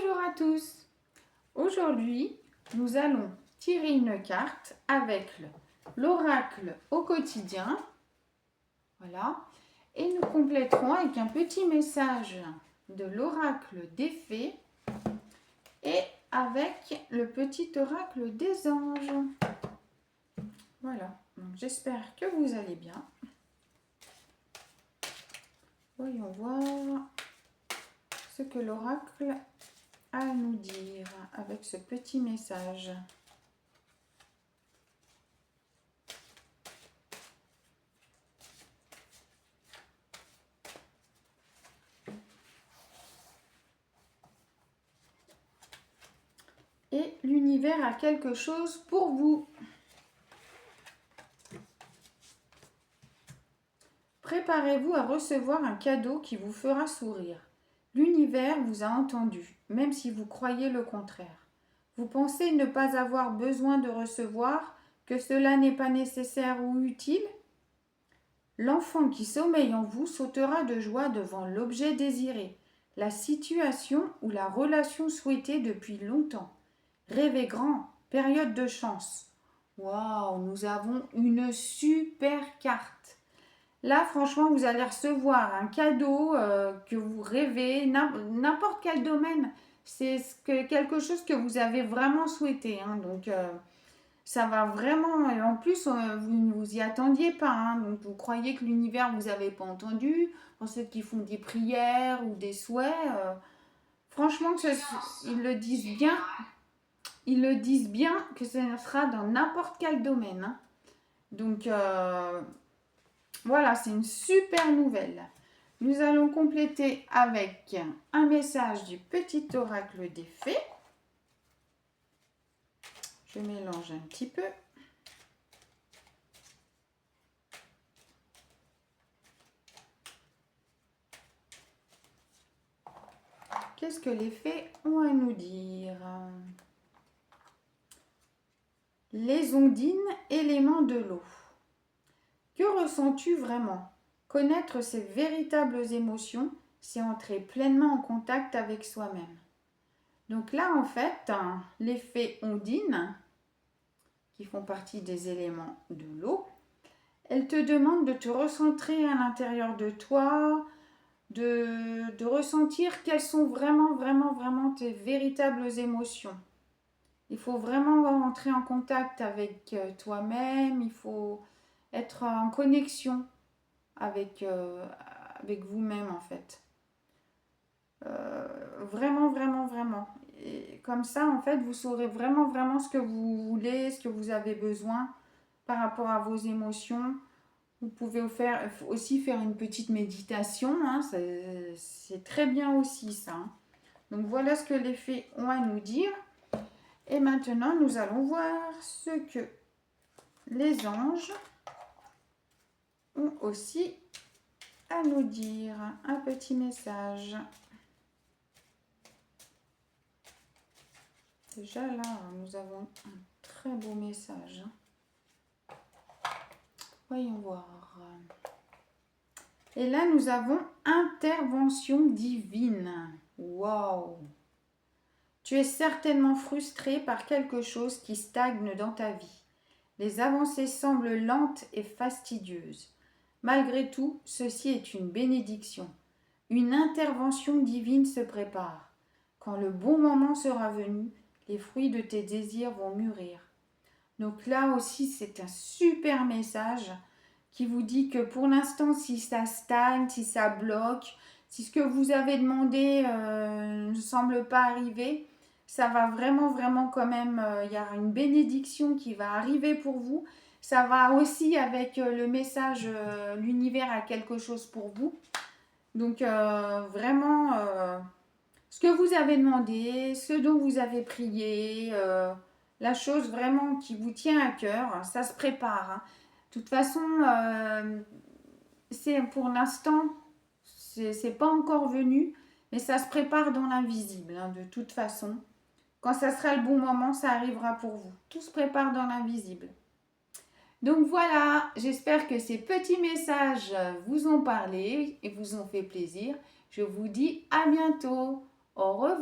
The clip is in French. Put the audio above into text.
Bonjour à tous. Aujourd'hui, nous allons tirer une carte avec l'oracle au quotidien. Voilà. Et nous compléterons avec un petit message de l'oracle des fées et avec le petit oracle des anges. Voilà. J'espère que vous allez bien. Voyons voir ce que l'oracle a à nous dire avec ce petit message. Et l'univers a quelque chose pour vous. Préparez-vous à recevoir un cadeau qui vous fera sourire. L'univers vous a entendu, même si vous croyez le contraire. Vous pensez ne pas avoir besoin de recevoir, que cela n'est pas nécessaire ou utile? L'enfant qui sommeille en vous sautera de joie devant l'objet désiré, la situation ou la relation souhaitée depuis longtemps. Rêvez grand, période de chance. Waouh, nous avons une super carte. Là, franchement, vous allez recevoir un cadeau que vous rêvez, n'importe quel domaine. C'est quelque chose que vous avez vraiment souhaité. Donc, ça va vraiment. Et en plus, vous ne vous y attendiez pas. Donc, vous croyez que l'univers ne vous avait pas entendu. Pour ceux qui font des prières ou des souhaits, franchement, ils le disent bien. Ils le disent bien que ce sera dans n'importe quel domaine. Donc, voilà, c'est une super nouvelle. Nous allons compléter avec un message du petit oracle des fées. Je mélange un petit peu. Qu'est-ce que les fées ont à nous dire? Les ondines, éléments de l'eau. Que ressens-tu vraiment? Connaître ses véritables émotions, c'est entrer pleinement en contact avec soi-même. Donc là, en fait, les fées ondines, qui font partie des éléments de l'eau, elles te demandent de te recentrer à l'intérieur de toi, de ressentir quelles sont vraiment tes véritables émotions. Il faut vraiment entrer en contact avec toi-même, il faut être en connexion avec vous-même en fait. Vraiment. Et comme ça, en fait, vous saurez vraiment ce que vous voulez, ce que vous avez besoin par rapport à vos émotions. Vous pouvez aussi faire une petite méditation, c'est très bien aussi ça. Donc voilà ce que les fées ont à nous dire. Et maintenant, nous allons voir ce que les anges ont aussi à nous dire. Un petit message. Déjà là, nous avons un très beau message. Voyons voir. Et là, nous avons intervention divine. Waouh! Tu es certainement frustré par quelque chose qui stagne dans ta vie. Les avancées semblent lentes et fastidieuses. Malgré tout, ceci est une bénédiction. Une intervention divine se prépare. Quand le bon moment sera venu, les fruits de tes désirs vont mûrir. Donc là aussi, c'est un super message qui vous dit que pour l'instant, si ça stagne, si ça bloque, si ce que vous avez demandé ne semble pas arriver, ça va vraiment quand même, il y a une bénédiction qui va arriver pour vous. Ça va aussi avec le message, l'univers a quelque chose pour vous. Donc vraiment, ce que vous avez demandé, ce dont vous avez prié, la chose vraiment qui vous tient à cœur, ça se prépare. De toute façon, c'est pour l'instant, c'est pas encore venu, mais ça se prépare dans l'invisible, de toute façon. Quand ça sera le bon moment, ça arrivera pour vous. Tout se prépare dans l'invisible. Donc voilà, j'espère que ces petits messages vous ont parlé et vous ont fait plaisir. Je vous dis à bientôt. Au revoir.